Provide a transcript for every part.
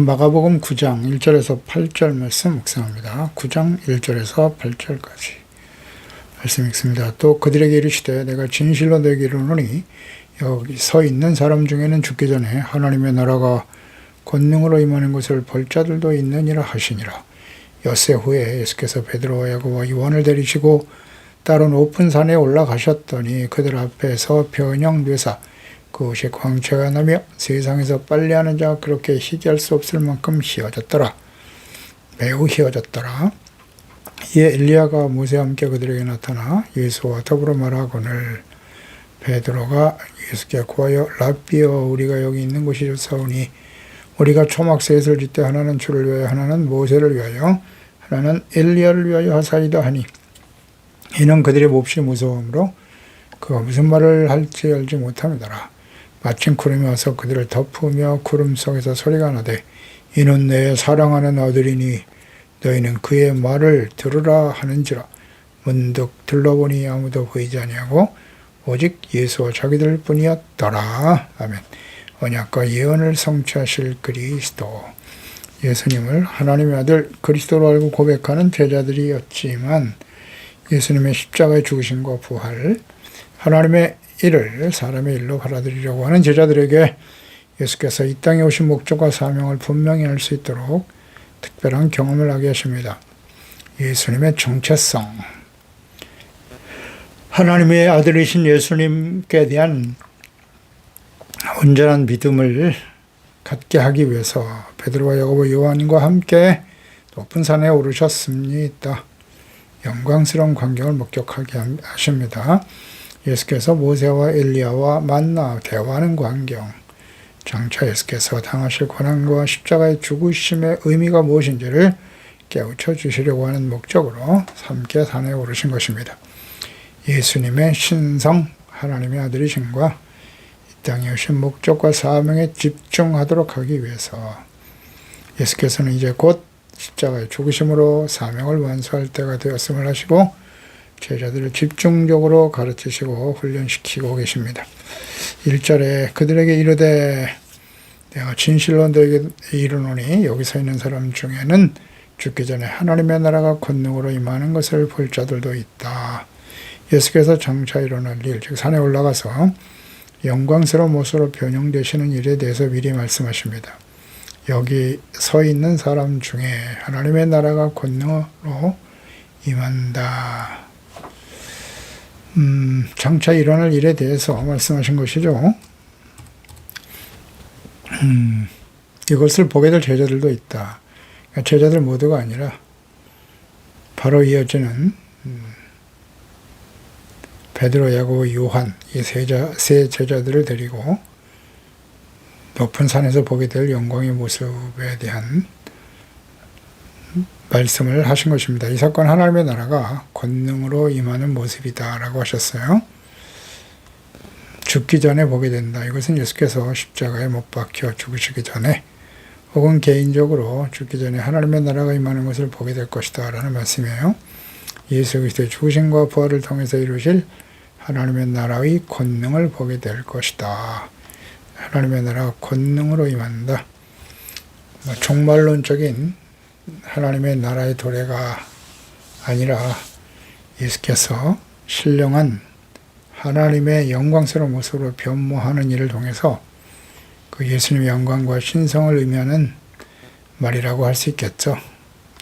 마가복음 9장 1절에서 8절 말씀 묵상합니다. 9장 1절에서 8절까지 말씀 읽습니다. 또 그들에게 이르시되 내가 진실로 너에게 이르노니 여기 서 있는 사람 중에는 죽기 전에 하나님의 나라가 권능으로 임하는 것을 볼 자들도 있느니라 하시니라. 엿새 후에 예수께서 베드로와 야고보와 요한을 데리시고 따로 높은 산에 올라가셨더니 그들 앞에서 변형되사 그것이 광채가 나며 세상에서 빨래하는 자가 그렇게 희귀할 수 없을 만큼 희어졌더라. 매우 희어졌더라. 이에 엘리야가 모세와 함께 그들에게 나타나 예수와 더불어 말하거늘 베드로가 예수께 구하여 랍비여 우리가 여기 있는 곳이 좋사오니 우리가 초막 셋을 짓되 하나는 주를 위하여 하나는 모세를 위하여 하나는 엘리야를 위하여 하사이다 하니 이는 그들의 몹시 무서움으로 그가 무슨 말을 할지 알지 못함이더라. 마침 구름이 와서 그들을 덮으며 구름 속에서 소리가 나되 이는 내 사랑하는 아들이니 너희는 그의 말을 들으라 하는지라. 문득 들러보니 아무도 보이지 아니하고 오직 예수와 자기들 뿐이었더라. 아멘. 언약과 예언을 성취하실 그리스도. 예수님을 하나님의 아들 그리스도로 알고 고백하는 제자들이었지만 예수님의 십자가의 죽으심과 부활, 하나님의 일을 사람의 일로 받아들이려고 하는 제자들에게 예수께서 이 땅에 오신 목적과 사명을 분명히 알 수 있도록 특별한 경험을 하게 하십니다. 예수님의 정체성, 하나님의 아들이신 예수님께 대한 온전한 믿음을 갖게 하기 위해서 베드로와 야고보 요한과 함께 높은 산에 오르셨습니다. 영광스러운 광경을 목격하게 하십니다. 예수께서 모세와 엘리야와 만나 대화하는 광경, 장차 예수께서 당하실 고난과 십자가의 죽으심의 의미가 무엇인지를 깨우쳐 주시려고 하는 목적으로 함께 산에 오르신 것입니다. 예수님의 신성, 하나님의 아들이심과 이 땅에 오신 목적과 사명에 집중하도록 하기 위해서 예수께서는 이제 곧 십자가의 죽으심으로 사명을 완수할 때가 되었음을 하시고 제자들을 집중적으로 가르치시고 훈련시키고 계십니다. 1절에 그들에게 이르되 내가 진실로 너에게 이르노니 여기 서 있는 사람 중에는 죽기 전에 하나님의 나라가 권능으로 임하는 것을 볼 자들도 있다. 예수께서 장차 일어날 일, 즉 산에 올라가서 영광스러운 모습으로 변형되시는 일에 대해서 미리 말씀하십니다. 여기 서 있는 사람 중에 하나님의 나라가 권능으로 임한다. 장차 일어날 일에 대해서 말씀하신 것이죠. 이것을 보게 될 제자들도 있다. 그러니까 제자들 모두가 아니라 바로 이어지는 베드로, 야고보, 요한 이 세 제자들을 데리고 높은 산에서 보게 될 영광의 모습에 대한 말씀을 하신 것입니다. 이 사건 하나님의 나라가 권능으로 임하는 모습이다 라고 하셨어요. 죽기 전에 보게 된다. 이것은 예수께서 십자가에 못 박혀 죽으시기 전에 혹은 개인적으로 죽기 전에 하나님의 나라가 임하는 것을 보게 될 것이다 라는 말씀이에요. 예수 그리스도의 죽으심과 부활을 통해서 이루실 하나님의 나라의 권능을 보게 될 것이다. 하나님의 나라가 권능으로 임한다. 종말론적인 하나님의 나라의 도래가 아니라 예수께서 신령한 하나님의 영광스러운 모습으로 변모하는 일을 통해서 그 예수님의 영광과 신성을 의미하는 말이라고 할 수 있겠죠.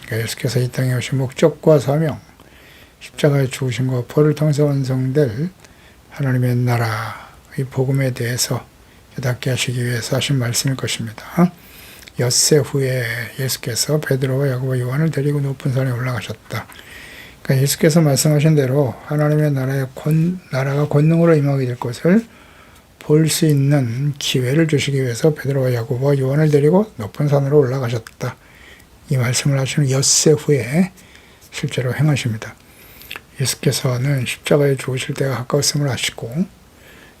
그러니까 예수께서 이 땅에 오신 목적과 사명, 십자가의 죽으심과 부활을 통해서 완성될 하나님의 나라의 복음에 대해서 깨닫게 하시기 위해서 하신 말씀일 것입니다. 엿새 후에 예수께서 베드로와 야고보 요한을 데리고 높은 산에 올라가셨다. 그러니까 예수께서 말씀하신 대로 하나님의 나라가 권능으로 임하게 될 것을 볼 수 있는 기회를 주시기 위해서 베드로와 야고보와 요한을 데리고 높은 산으로 올라가셨다. 이 말씀을 하시는 엿새 후에 실제로 행하십니다. 예수께서는 십자가에 죽으실 때가 가까웠음을 아시고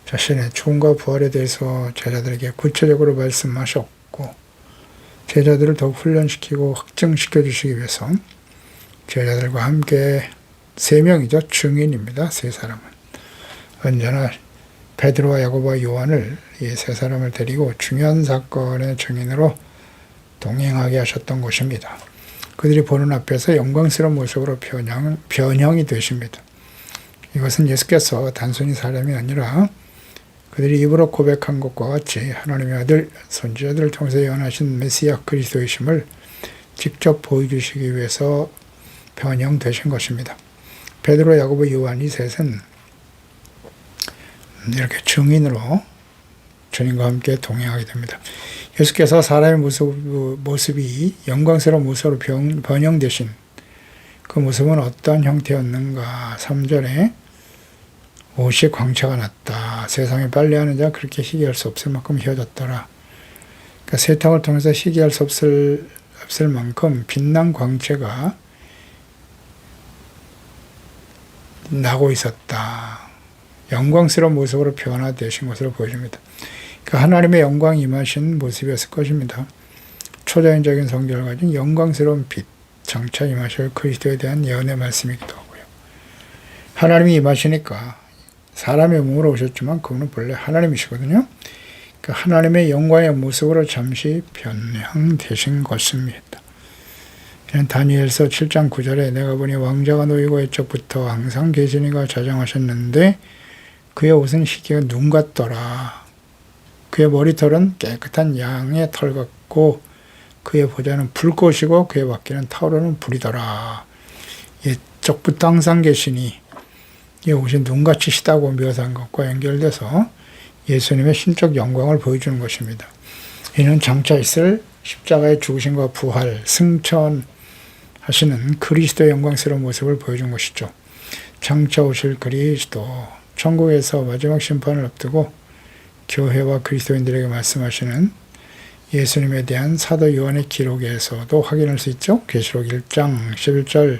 자신의 죽음과 부활에 대해서 제자들에게 구체적으로 말씀하셨고 제자들을 더욱 훈련시키고 확증시켜 주시기 위해서 제자들과 함께 3명이죠. 증인입니다. 3사람은. 언제나 베드로와 야고보와 요한을 이 3사람을 데리고 중요한 사건의 증인으로 동행하게 하셨던 것입니다. 그들이 보는 앞에서 영광스러운 모습으로 변형이 되십니다. 이것은 예수께서 단순히 사람이 아니라 그들이 입으로 고백한 것과 같이 하나님의 아들, 선지자들을 통해서 예언하신 메시아 그리스도이심을 직접 보여주시기 위해서 변형되신 것입니다. 베드로, 야고보, 요한 이 셋은 이렇게 증인으로 주님과 함께 동행하게 됩니다. 예수께서 사람의 모습이 영광스러운 모습으로 변형되신 그 모습은 어떤 형태였는가? 3절에 옷이 광채가 났다. 세상에 빨래하는 자 그렇게 희귀할 수 없을 만큼 휘어졌더라. 그러니까 세탁을 통해서 희귀할 수 없을 만큼 빛난 광채가 나고 있었다. 영광스러운 모습으로 변화되신 것으로 보여집니다. 그러니까 하나님의 영광이 임하신 모습이었을 것입니다. 초자연적인 성질을 가진 영광스러운 빛, 장차 임하실 그리스도에 대한 예언의 말씀이기도 하고요. 하나님이 임하시니까 사람의 몸으로 오셨지만 그분은 본래 하나님이시거든요. 그러니까 하나님의 영광의 모습으로 잠시 변형되신 것입니다. 다니엘서 7장 9절에 내가 보니 왕자가 놓이고 옛적부터 항상 계시니가 자정하셨는데 그의 옷은 희기가 눈 같더라. 그의 머리털은 깨끗한 양의 털 같고 그의 보좌는 불꽃이고 그의 바퀴는 타오르는 불이더라. 옛적부터 항상 계시니 이 옷이 눈같이 시다고 묘사한 것과 연결돼서 예수님의 신적 영광을 보여주는 것입니다. 이는 장차 있을 십자가의 죽으심과 부활, 승천하시는 그리스도의 영광스러운 모습을 보여준 것이죠. 장차 오실 그리스도, 천국에서 마지막 심판을 앞두고 교회와 그리스도인들에게 말씀하시는 예수님에 대한 사도 요한의 기록에서도 확인할 수 있죠. 계시록 1장 11절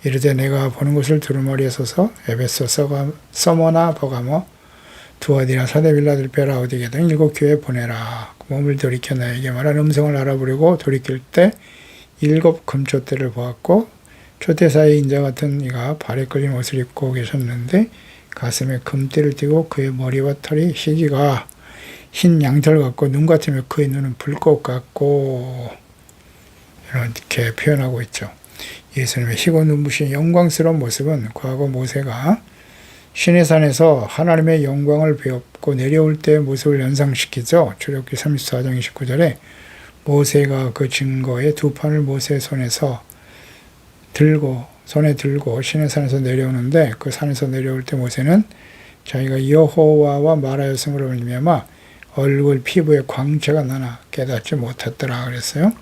이르되 내가 보는 것을 두루마리에 서서 에베소, 서머나, 버가모, 두아디나, 사데, 빌라델피아, 라오디게 등 7교회에 보내라. 몸을 돌이켜 나에게 말한 음성을 알아보려고 돌이킬 때 7 금촛대를 보았고 촛대 사이에 인자 같은 이가 발에 끌린 옷을 입고 계셨는데 가슴에 금띠를 띠고 그의 머리와 털이 희기가 흰 양털 같고 눈 같으며 그의 눈은 불꽃 같고 이렇게 표현하고 있죠. 예수님의 희고 눈부신 영광스러운 모습은 과거 모세가 시내산에서 하나님의 영광을 배웠고 내려올 때의 모습을 연상시키죠. 출애굽기 34장 29절에 모세가 그 증거의 두 판을 모세의 손에 들고 시내산에서 내려오는데 그 산에서 내려올 때 모세는 자기가 여호와와 말하였음으로 말미암아 얼굴 피부에 광채가 나나 깨닫지 못했더라 그랬어요.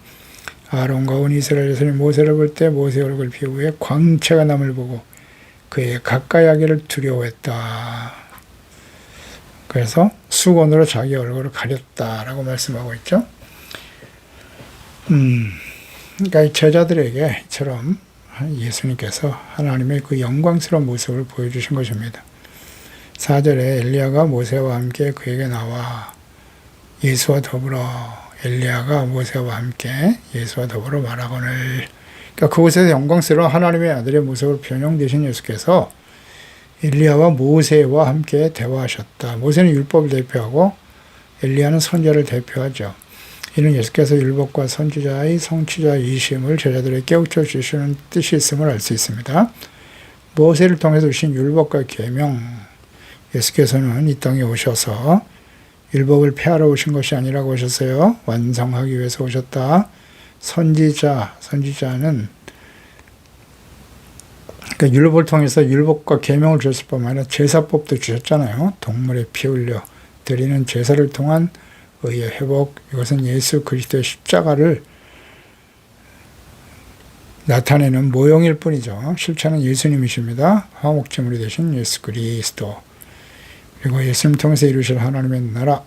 아론과 온 이스라엘 자손이 모세를 볼 때 모세 얼굴 피부에 광채가 남을 보고 그의 가까이 하기를 두려워했다. 그래서 수건으로 자기 얼굴을 가렸다라고 말씀하고 있죠. 그러니까 제자들에게 이처럼 예수님께서 하나님의 그 영광스러운 모습을 보여주신 것입니다. 4절에 엘리야가 모세와 함께 그에게 나와 예수와 더불어 엘리야가 모세와 함께 예수와 더불어 말하거늘. 그러니까 그곳에서 영광스러운 하나님의 아들의 모습으로 변형되신 예수께서 엘리야와 모세와 함께 대화하셨다. 모세는 율법을 대표하고 엘리야는 선지자를 대표하죠. 이는 예수께서 율법과 선지자의 성취자이심을 제자들에게 깨우쳐 주시는 뜻이 있음을 알 수 있습니다. 모세를 통해서 주신 율법과 계명, 예수께서는 이 땅에 오셔서 율법을 폐하러 오신 것이 아니라고 하셨어요. 완성하기 위해서 오셨다. 선지자는 그러니까 율법을 통해서 율법과 계명을 주셨을 뿐만 아니라 제사법도 주셨잖아요. 동물의 피 흘려 드리는 제사를 통한 의의 회복, 이것은 예수 그리스도의 십자가를 나타내는 모형일 뿐이죠. 실체는 예수님이십니다. 화목제물이 되신 예수 그리스도. 그리고 예수님 통해서 이루실 하나님의 나라,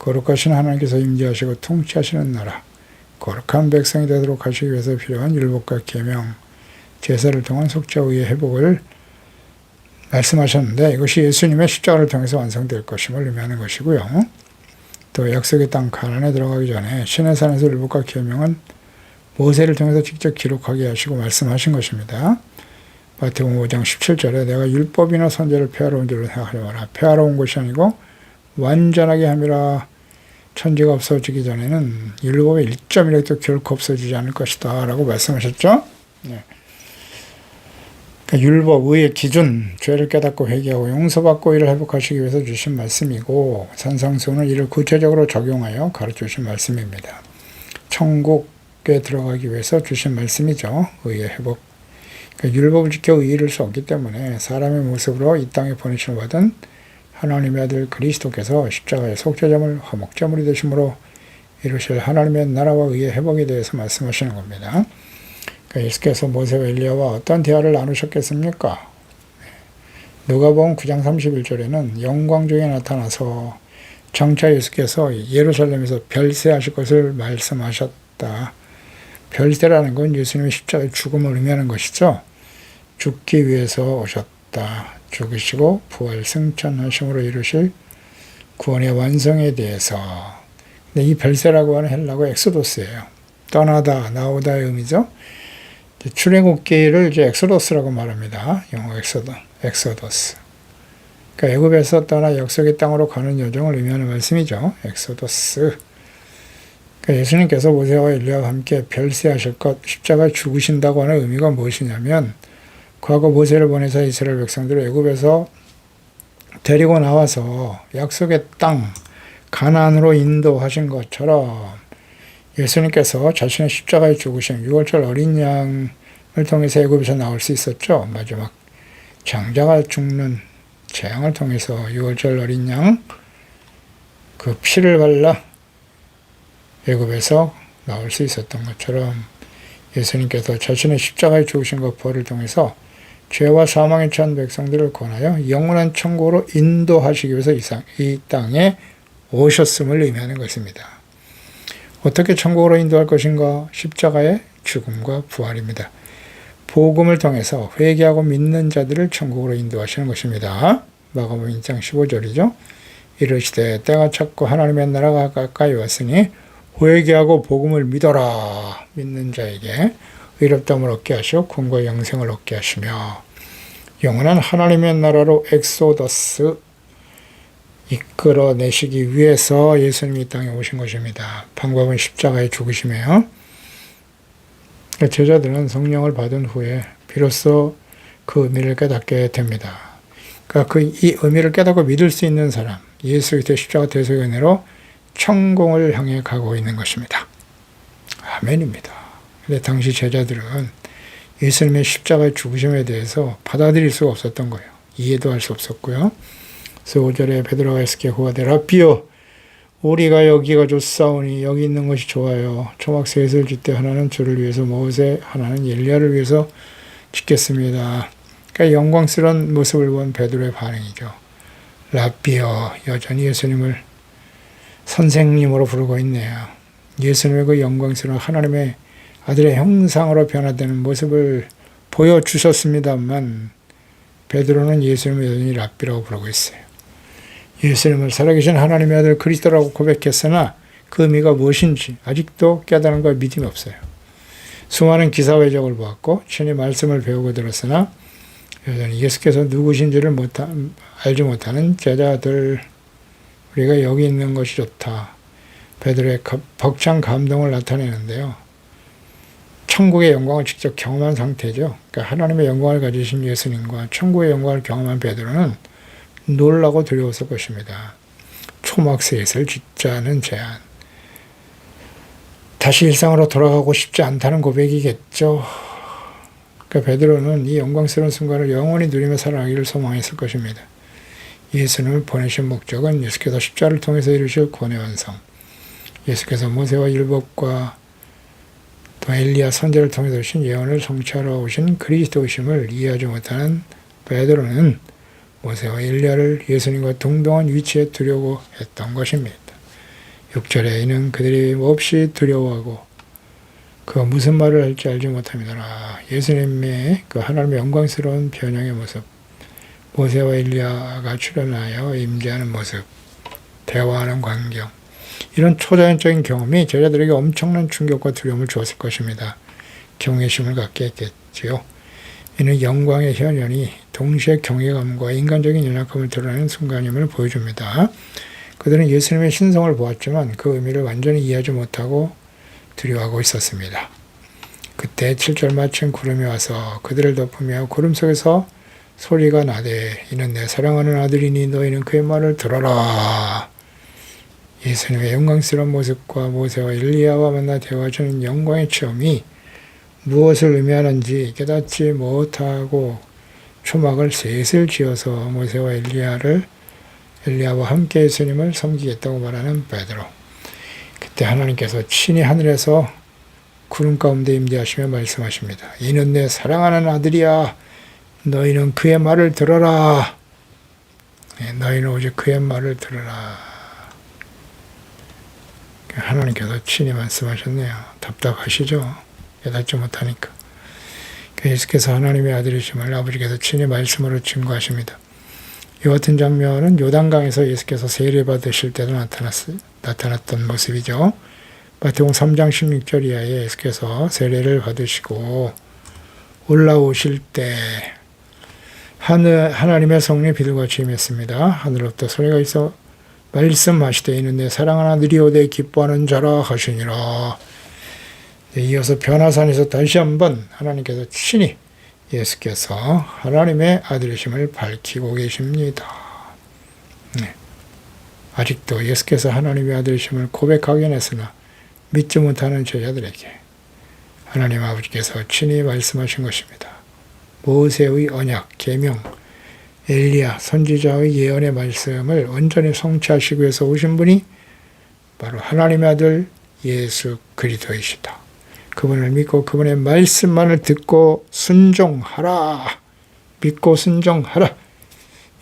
거룩하신 하나님께서 임재하시고 통치하시는 나라, 거룩한 백성이 되도록 하시기 위해서 필요한 율법과 계명, 제사를 통한 속죄의 회복을 말씀하셨는데 이것이 예수님의 십자가를 통해서 완성될 것임을 의미하는 것이고요. 또 약속의 땅 가나안에 들어가기 전에 시내산에서 율법과 계명은 모세를 통해서 직접 기록하게 하시고 말씀하신 것입니다. 마태복음 5장 17절에 내가 율법이나 선지자를 폐하러 온 줄로 생각하지 마라. 폐하러 온 것이 아니고 완전하게 함이라. 천지가 없어지기 전에는 율법의 1점이라도 결코 없어지지 않을 것이다 라고 말씀하셨죠. 네. 그러니까 율법, 의의 기준, 죄를 깨닫고 회개하고 용서받고 이를 회복하시기 위해서 주신 말씀이고, 산상수훈은 이를 구체적으로 적용하여 가르쳐 주신 말씀입니다. 천국에 들어가기 위해서 주신 말씀이죠. 의의 회복. 그러니까 율법을 지켜 의를 이룰 수 없기 때문에 사람의 모습으로 이 땅에 보내심을 받은 하나님의 아들 그리스도께서 십자가의 속죄제물, 화목제물이 되심으로 이루실 하나님의 나라와 의의 회복에 대해서 말씀하시는 겁니다. 그러니까 예수께서 모세와 엘리야와 어떤 대화를 나누셨겠습니까? 누가복음 9장 31절에는 영광 중에 나타나서 장차 예수께서 예루살렘에서 별세하실 것을 말씀하셨다. 별세라는 건 예수님의 십자가의 죽음을 의미하는 것이죠. 죽기 위해서 오셨다. 죽으시고 부활 승천하심으로 이루실 구원의 완성에 대해서. 근데 이 별세라고 하는 헬라어 엑소도스예요. 떠나다, 나오다의 의미죠. 출애굽기를 이제 엑소도스라고 말합니다. 영어 엑소도스. 그러니까 애굽에서 떠나 약속의 땅으로 가는 여정을 의미하는 말씀이죠. 엑소도스. 그러니까 예수님께서 모세와 엘리야와 함께 별세하실 것, 십자가에 죽으신다고 하는 의미가 무엇이냐면, 과거 모세를 보내서 이스라엘 백성들을 애굽에서 데리고 나와서 약속의 땅 가나안으로 인도하신 것처럼 예수님께서 자신의 십자가에 죽으신 6월절 어린 양을 통해서 애굽에서 나올 수 있었죠. 마지막 장자가 죽는 재앙을 통해서 6월절 어린 양 그 피를 발라 애굽에서 나올 수 있었던 것처럼 예수님께서 자신의 십자가에 죽으신 것 벌을 통해서 죄와 사망에 처한 백성들을 권하여 영원한 천국으로 인도하시기 위해서 이 땅에 오셨음을 의미하는 것입니다. 어떻게 천국으로 인도할 것인가? 십자가의 죽음과 부활입니다. 복음을 통해서 회개하고 믿는 자들을 천국으로 인도하시는 것입니다. 마가복음 1장 15절이죠. 이르시되 때가 찼고 하나님의 나라가 가까이 왔으니 회개하고 복음을 믿어라. 믿는 자에게 의롭다함을 얻게 하시고 구원과 영생을 얻게 하시며 영원한 하나님의 나라로 엑소더스 이끌어내시기 위해서 예수님이 이 땅에 오신 것입니다. 방법은 십자가에 죽으시며요. 제자들은 성령을 받은 후에 비로소 그 의미를 깨닫게 됩니다. 그러니까 이 의미를 깨닫고 믿을 수 있는 사람, 예수 그리스도의 십자가 대속의 은혜로 천국을 향해 가고 있는 것입니다. 아멘입니다. 근데 당시 제자들은 예수님의 십자가의 죽으심에 대해서 받아들일 수가 없었던 거예요. 이해도 할 수 없었고요. 그래서 5절에 베드로가 예수께 후하되 라삐여 우리가 여기가 좋사오니 여기 있는 것이 좋아요. 초막 셋을 짓되 하나는 주를 위해서 모세 하나는 엘리야를 위해서 짓겠습니다. 그러니까 영광스러운 모습을 본 베드로의 반응이죠. 라삐여 여전히 예수님을 선생님으로 부르고 있네요. 예수님의 그 영광스러운 하나님의 아들의 형상으로 변화되는 모습을 보여주셨습니다만 베드로는 예수님을 여전히 랍비라고 부르고 있어요. 예수님을 살아계신 하나님의 아들 그리스도라고 고백했으나 그 의미가 무엇인지 아직도 깨달은 거 믿음이 없어요. 수많은 기사회적을 보았고 친히 말씀을 배우고 들었으나 여전히 예수께서 누구신지를 알지 못하는 제자들 우리가 여기 있는 것이 좋다. 베드로의 벅찬 감동을 나타내는데요. 천국의 영광을 직접 경험한 상태죠. 그러니까 하나님의 영광을 가지신 예수님과 천국의 영광을 경험한 베드로는 놀라고 두려웠을 것입니다. 초막셋을 짓자는 제안. 다시 일상으로 돌아가고 싶지 않다는 고백이겠죠. 그러니까 베드로는 이 영광스러운 순간을 영원히 누리며 살아가기를 소망했을 것입니다. 예수님을 보내신 목적은 예수께서 십자를 통해서 이루실 구원의 완성. 예수께서 모세와 율법과 또 엘리야 선지를 통해서 오신 예언을 성취하러 오신 그리스도이심을 이해하지 못하는 베드로는 모세와 엘리야를 예수님과 동등한 위치에 두려워 했던 것입니다. 6절에 이는 그들이 몹시 두려워하고 그 무슨 말을 할지 알지 못합니다. 예수님의 그 하나님의 영광스러운 변형의 모습, 모세와 엘리야가 출현하여 임재하는 모습, 대화하는 광경, 이런 초자연적인 경험이 제자들에게 엄청난 충격과 두려움을 주었을 것입니다. 경외심을 갖게 했겠지요. 이는 영광의 현현이 동시에 경외감과 인간적인 연약함을 드러내는 순간임을 보여줍니다. 그들은 예수님의 신성을 보았지만 그 의미를 완전히 이해하지 못하고 두려워하고 있었습니다. 그때 7절 마침 구름이 와서 그들을 덮으며 구름 속에서 소리가 나되 이는 내 사랑하는 아들이니 너희는 그의 말을 들어라. 예수님의 영광스러운 모습과 모세와 엘리야와 만나 대화하는 영광의 체험이 무엇을 의미하는지 깨닫지 못하고 초막을 셋을 지어서 모세와 엘리야와 함께 예수님을 섬기겠다고 말하는 베드로. 그때 하나님께서 친히 하늘에서 구름 가운데 임재하시며 말씀하십니다. 이는 내 사랑하는 아들이야. 너희는 그의 말을 들어라. 너희는 오직 그의 말을 들어라. 하나님께서 친히 말씀하셨네요. 답답하시죠? 깨닫지 못하니까. 예수께서 하나님의 아들이심을 아버지께서 친히 말씀으로 증거하십니다. 이 같은 장면은 요단강에서 예수께서 세례받으실 때도 나타났던 모습이죠. 마태복음 3장 16절 이하에 예수께서 세례를 받으시고 올라오실 때 하나님의 성령이 비둘같이 임했습니다. 하늘로부터 소리가 있어 말씀하시되 이는 내 사랑하는 아들이요 내 기뻐하는 자라 하시니라. 이어서 변화산에서 다시 한번 하나님께서 친히 예수께서 하나님의 아들이심을 밝히고 계십니다. 아직도 예수께서 하나님의 아들이심을 고백하긴 했으나 믿지 못하는 제자들에게 하나님 아버지께서 친히 말씀하신 것입니다. 모세의 언약, 계명, 엘리야, 선지자의 예언의 말씀을 온전히 성취하시기 위해서 오신 분이 바로 하나님의 아들 예수 그리스도이시다. 그분을 믿고 그분의 말씀만을 듣고 순종하라. 믿고 순종하라.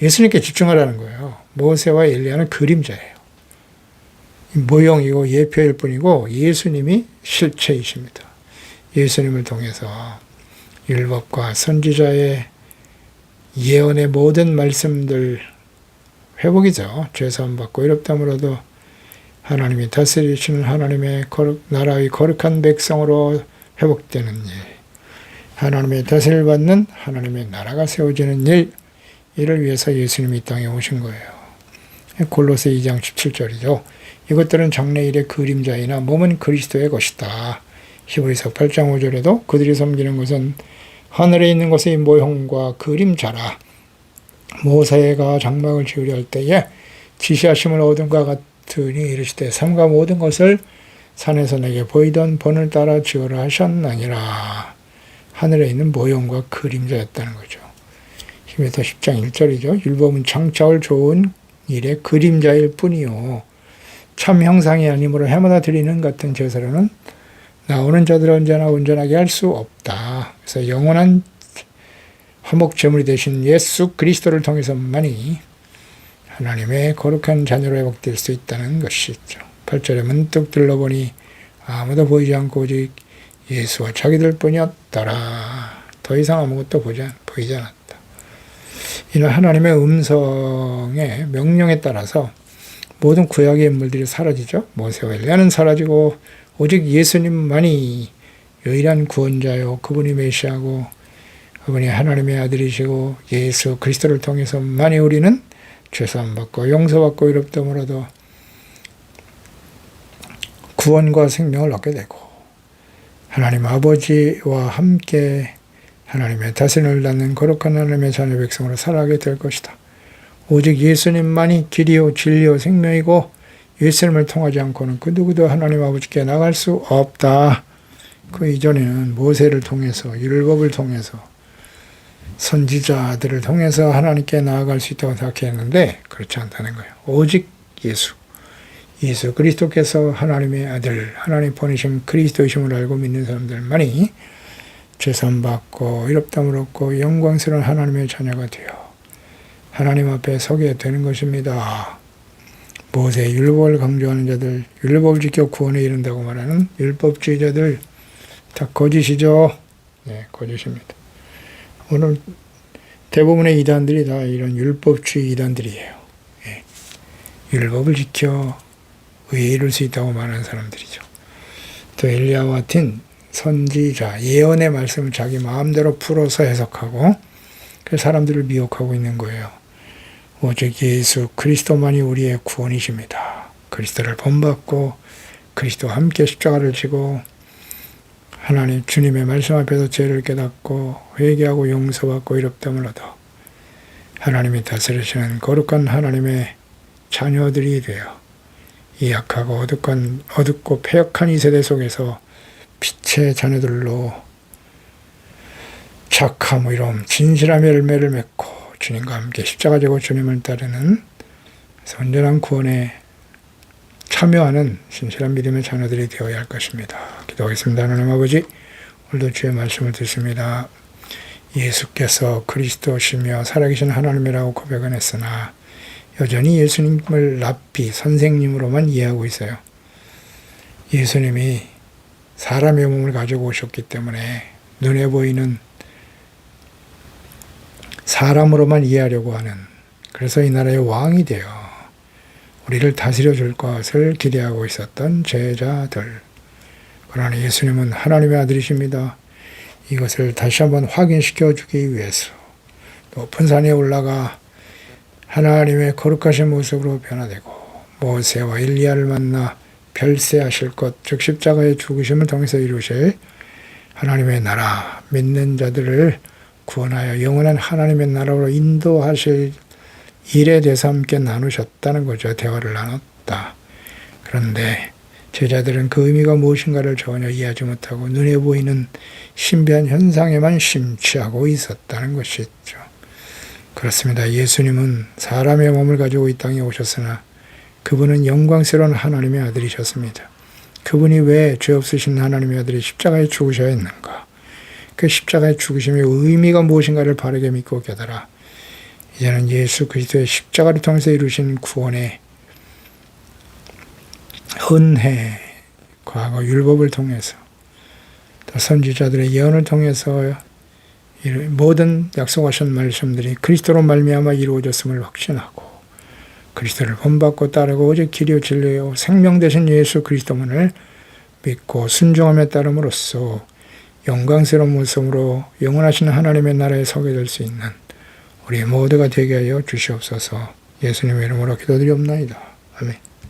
예수님께 집중하라는 거예요. 모세와 엘리야는 그림자예요. 모형이고 예표일 뿐이고 예수님이 실체이십니다. 예수님을 통해서 율법과 선지자의 예언의 모든 말씀들 회복이죠. 죄사함 받고 이롭다므로도 하나님이 다스리시는 하나님의 나라의 거룩한 백성으로 회복되는 일, 하나님의 다스림을 받는 하나님의 나라가 세워지는 일, 이를 위해서 예수님이 이 땅에 오신 거예요. 골로새 2장 17절이죠. 이것들은 장래일의 그림자이나 몸은 그리스도의 것이다. 히브리서 8장 5절에도 그들이 섬기는 것은 하늘에 있는 것의 모형과 그림자라. 모세가 장막을 지으려 할 때에 지시하심을 얻은과 같으니 이르시되 삼가 모든 것을 산에서 내게 보이던 본을 따라 지으라 하셨나니라. 하늘에 있는 모형과 그림자였다는 거죠. 히브리서 10장 1절이죠. 율법은 장차올 좋은 일의 그림자일 뿐이요 참 형상이 아니므로 해마다 드리는 같은 제사로는 나오는 자들을 언제나 온전하게 할 수 없다. 그래서 영원한 화목 제물이 되신 예수 그리스도를 통해서만이 하나님의 거룩한 자녀로 회복될 수 있다는 것이죠. 8절에 문득 들러보니 아무도 보이지 않고 오직 예수와 자기들 뿐이었더라. 더 이상 아무것도 보이지 않았다. 이는 하나님의 음성의 명령에 따라서 모든 구약의 인물들이 사라지죠. 모세와 엘리야는 사라지고 오직 예수님만이 유일한 구원자요. 그분이 메시아고 그분이 하나님의 아들이시고 예수 그리스도를 통해서만이 우리는 죄사함 받고 용서받고 이롭다므로도 구원과 생명을 얻게 되고 하나님 아버지와 함께 하나님의 다스림을 받는 거룩한 하나님의 자녀 백성으로 살아가게 될 것이다. 오직 예수님만이 길이요 진리요 생명이고 예수님을 통하지 않고는 그 누구도 하나님 아버지께 나갈 수 없다. 그 이전에는 모세를 통해서 율법을 통해서 선지자들을 통해서 하나님께 나아갈 수 있다고 생각했는데 그렇지 않다는 거예요. 오직 예수 그리스도께서 하나님의 아들, 하나님 보내신 그리스도이심을 알고 믿는 사람들만이 죄사함 받고 이롭다함을 얻고 영광스러운 하나님의 자녀가 되어 하나님 앞에 서게 되는 것입니다. 모세의 율법을 강조하는 자들, 율법을 지켜 구원에 이른다고 말하는 율법주의자들 다 거짓이죠. 네, 거짓입니다. 오늘 대부분의 이단들이 다 이런 율법주의 이단들이에요. 네. 율법을 지켜 의에 이룰 수 있다고 말하는 사람들이죠. 또 엘리야와 같은 선지자, 예언의 말씀을 자기 마음대로 풀어서 해석하고 그 사람들을 미혹하고 있는 거예요. 오직 예수 그리스도만이 우리의 구원이십니다. 그리스도를 본받고 그리스도와 함께 십자가를 지고 하나님 주님의 말씀 앞에서 죄를 깨닫고 회개하고 용서받고 이롭다함을 얻어 하나님이 다스리시는 거룩한 하나님의 자녀들이 되어 이 약하고 어둡고 패역한 이 세대 속에서 빛의 자녀들로 착함, 의로움, 진실함의 열매를 맺고 주님과 함께 십자가 지고 주님을 따르는 온전한 구원에 참여하는 신실한 믿음의 자녀들이 되어야 할 것입니다. 기도하겠습니다. 하나님 아버지, 오늘도 주의 말씀을 듣습니다. 예수께서 그리스도시며 살아계신 하나님이라고 고백은 했으나 여전히 예수님을 랍비, 선생님으로만 이해하고 있어요. 예수님이 사람의 몸을 가지고 오셨기 때문에 눈에 보이는 사람으로만 이해하려고 하는, 그래서 이 나라의 왕이 되어 우리를 다스려 줄 것을 기대하고 있었던 제자들. 그러나 예수님은 하나님의 아들이십니다. 이것을 다시 한번 확인시켜 주기 위해서 높은 산에 올라가 하나님의 거룩하신 모습으로 변화되고 모세와 엘리야를 만나 별세하실 것, 즉 십자가의 죽으심을 통해서 이루실 하나님의 나라, 믿는 자들을 구원하여 영원한 하나님의 나라로 인도하실 일에 대해서 함께 나누셨다는 거죠. 대화를 나눴다. 그런데 제자들은 그 의미가 무엇인가를 전혀 이해하지 못하고 눈에 보이는 신비한 현상에만 심취하고 있었다는 것이죠. 그렇습니다. 예수님은 사람의 몸을 가지고 이 땅에 오셨으나 그분은 영광스러운 하나님의 아들이셨습니다. 그분이 왜 죄 없으신 하나님의 아들이 십자가에 죽으셔야 했는가? 그 십자가의 죽으심의 의미가 무엇인가를 바르게 믿고 깨달아 이제는 예수 그리스도의 십자가를 통해서 이루신 구원의 은혜, 과거 율법을 통해서 또 선지자들의 예언을 통해서 모든 약속하신 말씀들이 그리스도로 말미암아 이루어졌음을 확신하고 그리스도를 본받고 따르고 오직 길이요 진리요 생명 되신 예수 그리스도만을 믿고 순종하며 따름으로써 영광스러운 모습으로 영원하신 하나님의 나라에 서게 될 수 있는 우리 모두가 되게 하여 주시옵소서. 예수님의 이름으로 기도드리옵나이다. 아멘.